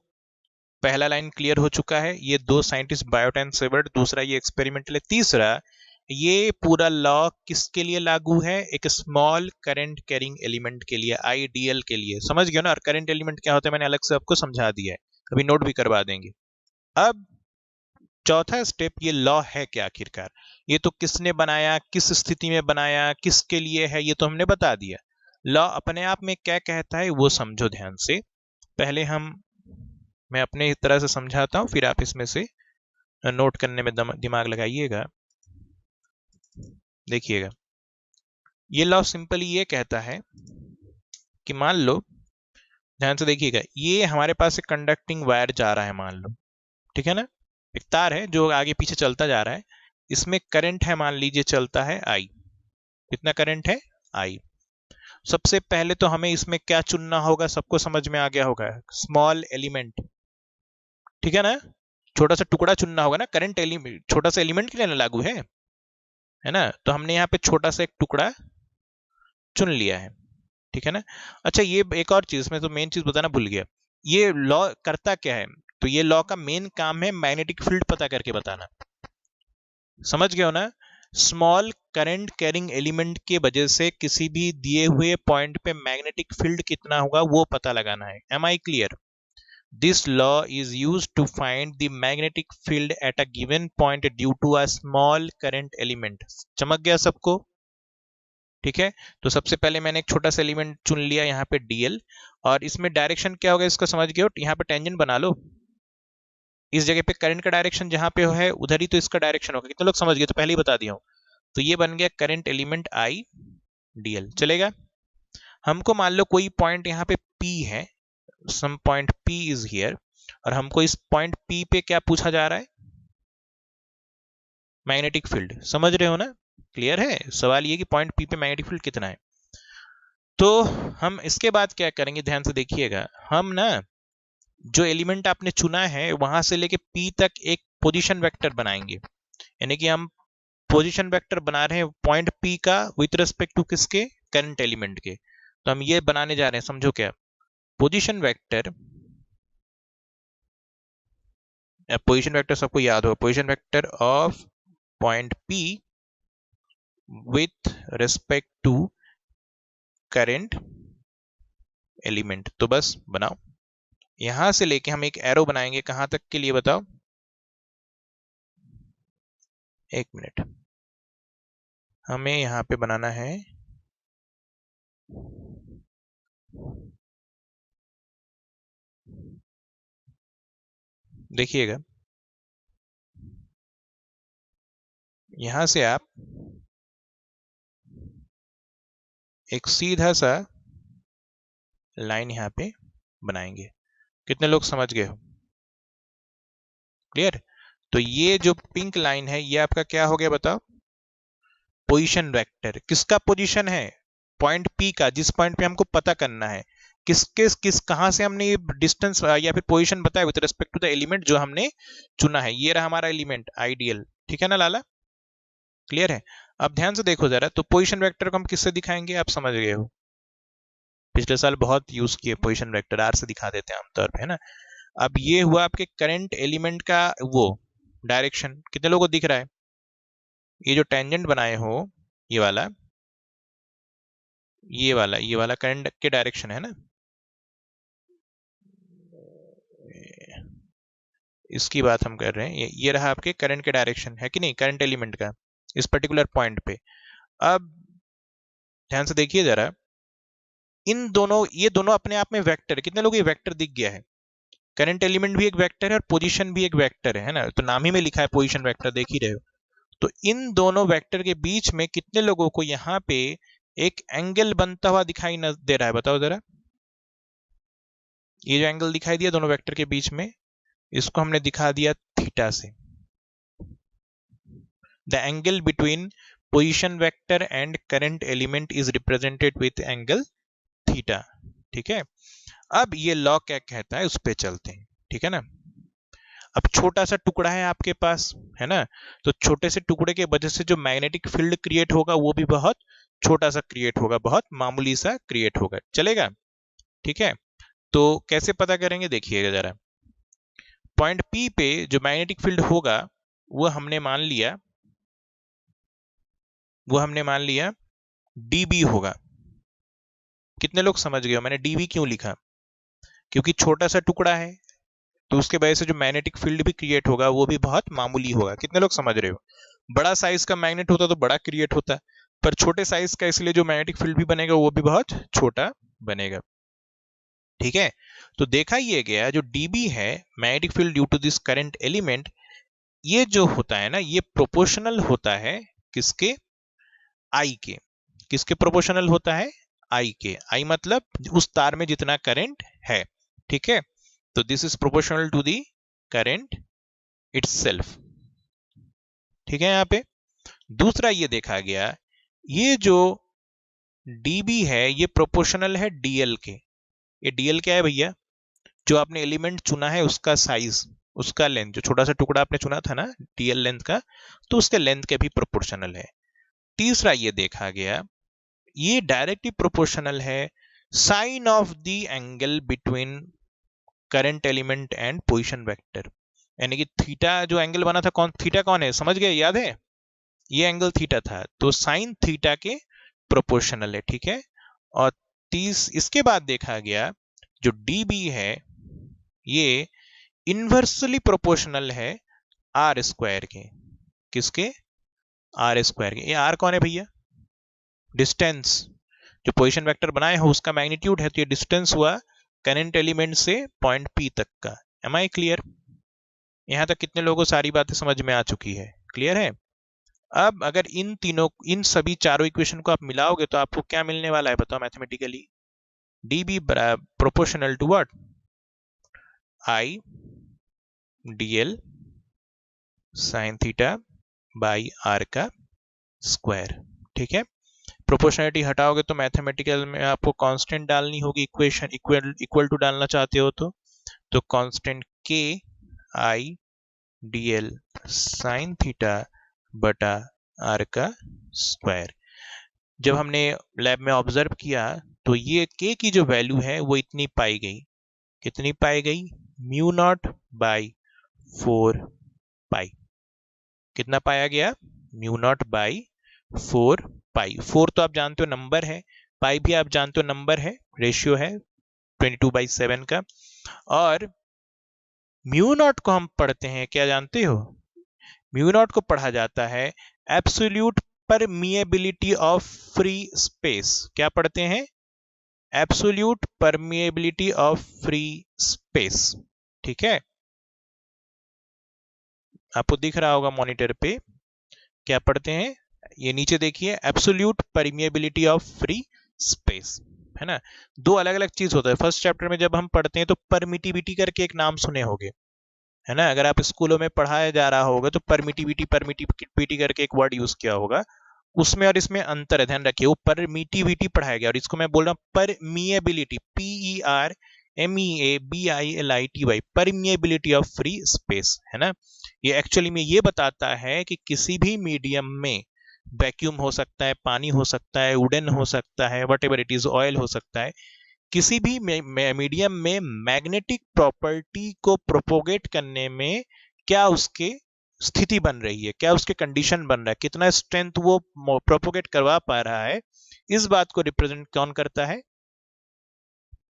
[SPEAKER 1] पहला लाइन क्लियर हो चुका है, ये दो साइंटिस्ट बायोट एंड सेवर्ट, दूसरा ये एक्सपेरिमेंटल है। तीसरा, ये पूरा लॉ किसके लिए लागू है, एक स्मॉल करंट कैरिंग एलिमेंट के लिए, आईडीएल के लिए। समझ गए ना। और करंट एलिमेंट क्या होता है मैंने अलग से आपको समझा दिया है, अभी नोट भी करवा देंगे। अब चौथा स्टेप, ये लॉ है क्या आखिरकार, ये तो किसने बनाया, किस स्थिति में बनाया, किसके लिए है, ये तो हमने बता दिया। लॉ अपने आप में क्या कहता है वो समझो ध्यान से। पहले मैं अपने तरह से समझाता हूं, फिर आप इसमें से नोट करने में दिमाग लगाइएगा। देखिएगा, ये लॉ सिंपली ये कहता है कि मान लो, ध्यान से देखिएगा, ये हमारे पास एक कंडक्टिंग वायर जा रहा है, मान लो, ठीक है ना। एक तार है जो आगे पीछे चलता जा रहा है, इसमें करंट है, मान लीजिए चलता है आई। कितना करंट है, आई। सबसे पहले तो हमें इसमें क्या चुनना होगा, सबको समझ में आ गया होगा, स्मॉल एलिमेंट, ठीक है ना। छोटा सा टुकड़ा चुनना होगा ना, करंट एलिमेंट छोटा सा एलिमेंट के लिए लागू है ना। तो हमने यहाँ पे छोटा सा एक टुकड़ा चुन लिया है, ठीक है ना। अच्छा, ये एक और चीज में तो मेन चीज बताना भूल गया, ये लॉ करता क्या है, तो ये लॉ का मेन काम है मैग्नेटिक फील्ड पता करके बताना। समझ गए हो ना। स्मॉल करंट कैरिंग एलिमेंट के वजह से किसी भी दिए हुए पॉइंट पे मैग्नेटिक फील्ड कितना होगा वो पता लगाना है। Am I clear. This law is used to find the magnetic field at a given point due to a small current element. चमक गया सबको, ठीक है। तो सबसे पहले मैंने एक छोटा सा एलिमेंट चुन लिया यहाँ पे डीएल, और इसमें डायरेक्शन क्या होगा इसका समझ गए हो, यहाँ पे टेंजेंट बना लो। इस जगह पे करंट का डायरेक्शन जहां पे है उधर ही तो इसका डायरेक्शन होगा। कितने लोग समझ गए, तो पहले ही बता दिया हूं। तो ये बन गया करंट एलिमेंट आई डीएल, चलेगा। हमको मान लो कोई पॉइंट यहाँ पे P है, some point P is here, और हमको इस पॉइंट P पे क्या पूछा जा रहा है, मैग्नेटिक फील्ड। समझ रहे हो ना, क्लियर है। सवाल ये कि पॉइंट P पे मैग्नेटिक फील्ड कितना है। तो हम इसके बाद क्या करेंगे, ध्यान से देखिएगा। हम ना जो एलिमेंट आपने चुना है वहां से लेके P तक एक पोजीशन वेक्टर बनाएंगे, यानी कि हम पोजीशन वेक्टर बना रहे हैं पॉइंट P का विथ रिस्पेक्ट टू किसके, करंट एलिमेंट के। तो हम ये बनाने जा रहे हैं, समझो क्या, पोजीशन वेक्टर, पोजीशन वेक्टर सबको याद हो, position vector of point P with respect to current element. तो बस बनाओ, यहां से लेके हम एक एरो बनाएंगे, कहां तक के लिए बताओ, एक मिनट, हमें यहां पे बनाना है, देखिएगा यहां से आप एक सीधा सा लाइन यहां पे बनाएंगे। कितने लोग समझ गए हो, क्लियर? तो ये जो पिंक लाइन है ये आपका क्या हो गया बताओ, पोजीशन वेक्टर। किसका पोजीशन है, पॉइंट P का, जिस पॉइंट पे हमको पता करना है किस कहां से हमने ये डिस्टेंस या फिर पोजीशन बताया with respect to the element जो हमने चुना है। ये रहा हमारा एलिमेंट आइडियल, ठीक है ना लाला, क्लियर है? अब ध्यान से देखो जरा, तो पोजीशन वेक्टर को हम किससे दिखाएंगे, आप समझ गए हो, पिछले साल बहुत यूज किए पोजीशन वेक्टर, आर से दिखा देते हैं आमतौर पे, है ना। अब ये हुआ आपके करंट एलिमेंट का वो डायरेक्शन, कितने लोगों को दिख रहा है, ये जो टेंजेंट बनाए हो ये वाला, ये वाला करंट के डायरेक्शन है ना, इसकी बात हम कर रहे हैं, ये रहा आपके करंट के डायरेक्शन, है कि नहीं, करंट एलिमेंट का इस पर्टिकुलर पॉइंट पे। अब ध्यान से देखिए जरा, इन दोनों, ये दोनों अपने आप में वेक्टर, कितने लोग ये वेक्टर दिख गया है, करंट एलिमेंट भी एक वेक्टर है और पोजीशन भी एक वेक्टर है ना, तो नाम ही में लिखा है पोजीशन वेक्टर, देख ही रहे हो। तो इन दोनों वेक्टर के बीच में कितने लोगों को यहाँ पे एक एंगल बनता हुआ दिखाई न दे रहा है, बताओ जरा, ये जो एंगल दिखाई दिया दोनों वेक्टर के बीच में, इसको हमने दिखा दिया थीटा से। The angle between position vector and current element is represented with angle theta, ठीक है। अब ये लॉ क्या कहता है उस पे चलते हैं, ठीक है ना। अब छोटा सा टुकड़ा है आपके पास, है ना, तो छोटे से टुकड़े के वजह से जो मैग्नेटिक फील्ड क्रिएट होगा वो भी बहुत छोटा सा क्रिएट होगा, बहुत मामूली सा क्रिएट होगा, चलेगा, ठीक है। तो कैसे पता करेंगे, देखिएगा जरा, पॉइंट P पे जो मैग्नेटिक फील्ड होगा वो हमने मान लिया, dB होगा। कितने लोग समझ गए हो मैंने dB क्यों लिखा, क्योंकि छोटा सा टुकड़ा है तो उसके वजह से जो मैग्नेटिक फील्ड भी क्रिएट होगा वो भी बहुत मामूली होगा। कितने लोग समझ रहे हो, बड़ा साइज का मैग्नेट होता तो बड़ा क्रिएट होता, पर छोटे साइज का इसलिए जो मैग्नेटिक फील्ड भी बनेगा वो भी बहुत छोटा बनेगा, ठीक है। तो देखा ये गया जो dB है magnetic field due to this current element, ये जो होता है ना ये प्रोपोर्शनल होता है किसके, I के, किसके प्रोपोर्शनल होता है, I के, I मतलब उस तार में जितना करंट है, ठीक है। तो this is proportional to the current itself, ठीक है। यहाँ पे दूसरा ये देखा गया, ये जो dB है ये प्रोपोर्शनल है dl के। ये dl क्या है भैया, जो आपने एलिमेंट चुना है उसका साइज, उसका लेंथ, जो छोटा सा टुकड़ा आपने चुना था ना dl लेंथ का, तो उसके लेंथ के भी प्रोपोर्शनल है। तीसरा ये देखा गया, ये डायरेक्टली प्रोपोर्शनल है sine of the angle between current element and position vector, यानी कि थीटा जो एंगल बना था, कौन थीटा कौन है, समझ गए, याद है, ये एंगल थीटा था, तो साइन थीटा के प्रोपोर्शनल है, ठीक है। और इसके बाद देखा गया जो dB है ये इनवर्सली प्रोपोर्शनल है आर स्क्वायर के, किसके, आर स्क्वायर के। ये आर कौन है भैया, डिस्टेंस, जो पोजीशन वेक्टर बनाए हो उसका मैग्नीट्यूड है, तो ये डिस्टेंस हुआ करंट एलिमेंट से पॉइंट P तक का। एम आई क्लियर, यहां तक कितने लोगों को सारी बातें समझ में आ चुकी है, क्लियर है? अब अगर इन सभी चारों इक्वेशन को आप मिलाओगे तो आपको क्या मिलने वाला है बताओ mathematically, dB proportional to what, I dl sine theta by R का स्क्वायर, ठीक है। प्रोपोर्शनलिटी हटाओगे तो मैथमेटिकल में आपको कांस्टेंट डालनी होगी, इक्वेशन इक्वल टू डालना चाहते हो तो तो कांस्टेंट के I D L sine theta बटा आर का स्क्वायर। जब हमने लैब में ऑब्जर्व किया तो ये के की जो वैल्यू है वो इतनी पाई गई। कितनी पाई गई? म्यू नॉट बाई 4 पाई। कितना पाया गया? म्यू नॉट बाई 4 पाई। 4 तो आप जानते हो नंबर है, पाई भी आप जानते हो नंबर है, रेशियो है 22/7 का। और म्यू नॉट को हम पढ़ते हैं, क्या जानते हो? म्यू नॉट को पढ़ा जाता है absolute permeability of free space. क्या पढ़ते हैं? Absolute permeability of free space. ठीक है, आपको दिख रहा होगा मॉनिटर पे क्या पढ़ते हैं। ये नीचे देखिए, absolute permeability of free space, है ना। दो अलग अलग चीज होता है। फर्स्ट चैप्टर में जब हम पढ़ते हैं तो परमिटिविटी करके एक नाम सुने होंगे, है ना। अगर आप स्कूलों में पढ़ाया जा रहा होगा तो परमिटिविटी करके एक वर्ड यूज किया होगा। उसमें और इसमें अंतर है, ध्यान रखिए। वो परमिटिविटी पढ़ाया गया और इसको मैं बोल रहा हूँ permeability, PERMEABILITY, permeability of free space, है ना। ये एक्चुअली में ये बताता है कि किसी भी मीडियम में, वैक्यूम हो सकता है, पानी हो सकता है, वुडन हो सकता है, व्हाटएवर इट इज, ऑयल हो सकता है, किसी भी मीडियम में मैग्नेटिक प्रॉपर्टी को प्रोपोगेट करने में क्या उसके स्थिति बन रही है, क्या उसके कंडीशन बन रहा है, कितना स्ट्रेंथ वो प्रोपोगेट करवा पा रहा है, इस बात को रिप्रेजेंट कौन करता है?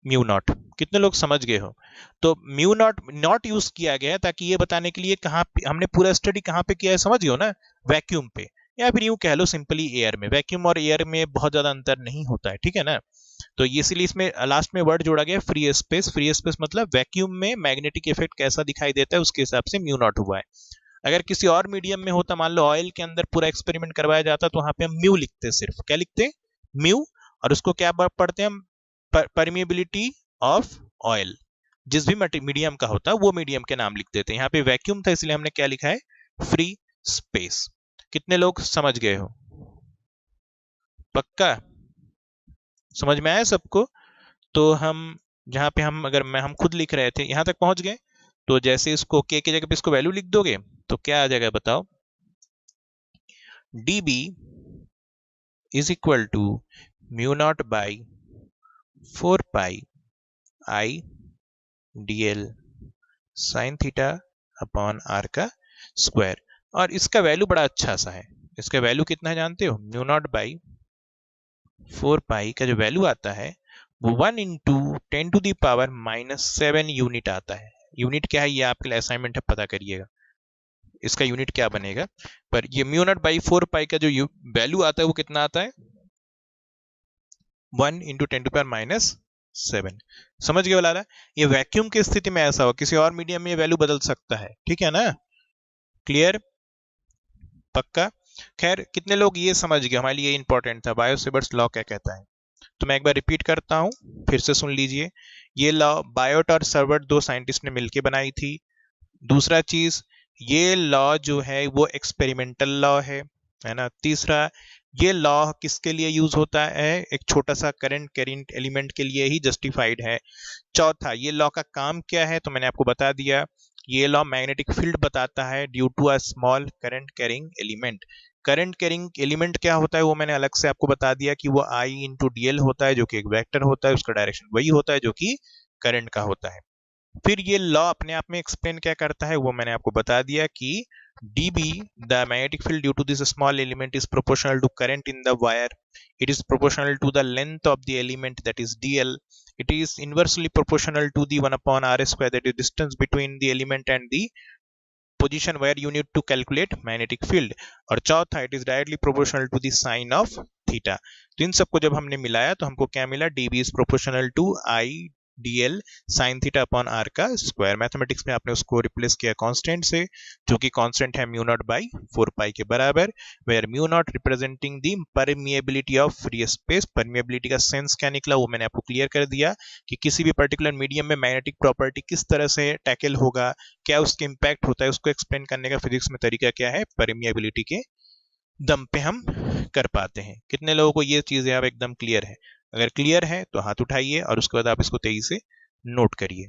[SPEAKER 1] Mu naught. कितने लोग समझ गए हो? तो म्यू नॉट यूज किया गया ताकि ये बताने के लिए कहां हमने पूरा स्टडी कहां पे किया है, समझ गए हो ना? वैक्यूम पे, या फिर यूं कह लो सिंपली एयर में। वैक्यूम और एयर में बहुत ज्यादा अंतर नहीं होता है, ठीक है ना। तो इसीलिए इसमें लास्ट में वर्ड जोड़ा गया फ्री स्पेस। फ्री स्पेस मतलब वैक्यूम में मैग्नेटिक इफेक्ट कैसा दिखाई देता है उसके हिसाब से म्यू नॉट हुआ है। अगर किसी और मीडियम में होता, मान लो ऑयल के अंदर पूरा एक्सपेरिमेंट करवाया जाता, तो वहां पे हम म्यू लिखते, सिर्फ क्या लिखते? म्यू। और उसको क्या पढ़ते हैं हम? Permeability of oil. जिस भी मीडियम का होता है वो मीडियम के नाम लिख देते हैं। यहाँ पे वैक्यूम था इसलिए हमने क्या लिखा है? Free space. कितने लोग समझ गए हो? पक्का समझ में आया सबको? तो हम जहां पे हम खुद लिख रहे थे यहां तक पहुंच गए। तो जैसे इसको के की जगह पे इसको वैल्यू लिख दोगे तो क्या आ जाएगा बताओ? dB is equal to mu naught by 4 pi I dl sine theta upon R का स्क्वायर। और इसका वैल्यू बड़ा अच्छा सा है। इसका वैल्यू कितना है जानते हो? म्यू नॉट बाई 4 पाई का जो वैल्यू आता है वो 1 इंटू 10⁻⁻7 यूनिट आता है। यूनिट क्या है ये आपके लिए असाइनमेंट है, पता करिएगा इसका यूनिट क्या बनेगा। पर ये म्यू नॉट बाई 4 पाई का जो वैल्यू आता है वो कितना आता है? 1 इंटू 10⁻⁻7। समझ गए वाला? ये वैक्यूम की स्थिति में ऐसा हो, किसी और मीडियम में ये वैल्यू बदल सकता है, ठीक है ना। क्लियर? पक्का? खैर कितने लोग ये समझ गए? हमारे लिए इंपॉर्टेंट था, बायो-सेवर्ट्स लॉ क्या कहता है। तो मैं एक बार रिपीट करता हूं, फिर से सुन लीजिए। ये लॉ बायोट और सर्वर्ट दो साइंटिस्ट ने मिलकर बनाई थी। दूसरा चीज, ये लॉ जो है वो एक्सपेरिमेंटल लॉ है ना। तीसरा, ये लॉ किसके लिए यूज होता है? एक छोटा सा करंट कैरिंग एलिमेंट के लिए ही जस्टिफाइड है। चौथा, ये लॉ का काम क्या है? तो मैंने आपको बता दिया। ये लॉ मैग्नेटिक फील्ड बताता है due to a small current carrying element. Current carrying element क्या होता है वो मैंने अलग से आपको बता दिया कि वो I इंटू DL होता है, जो कि एक वेक्टर होता है, उसका डायरेक्शन वही होता है जो कि करंट का होता है। फिर ये लॉ अपने आप में एक्सप्लेन क्या करता है वो मैंने आपको बता दिया कि dB, the magnetic field due to this small element is proportional to current in the wire. It is proportional to the length of the element, that is dl. It is inversely proportional to the 1 upon r square, that is distance between the element and the position where you need to calculate magnetic field. और चौथा, it is directly proportional to the sine of theta. तो इन सबको जब हमने मिलाया तो हमको क्या मिला? dB is proportional to I dl sine theta upon R का स्क्वायर। मैथमेटिक्स में आपने उसको रिप्लेस किया कांस्टेंट से, जो कि कांस्टेंट है म्यू नॉट बाई 4 पाई के बराबर, where mu naught representing the permeability of free space. Permeability का सेंस क्या निकला वो मैंने आपको क्लियर कर दिया कि किसी भी पर्टिकुलर मीडियम में मैग्नेटिक प्रॉपर्टी किस तरह से टैकल होगा, क्या उसके इम्पैक्ट होता है, उसको एक्सप्लेन करने का फिजिक्स में तरीका क्या है, परमिएबिलिटी के दम पे हम कर पाते हैं। कितने लोगों को ये चीजें अब एकदम क्लियर है? अगर क्लियर है तो हाथ उठाइए और उसके बाद आप इसको तेजी से नोट करिए।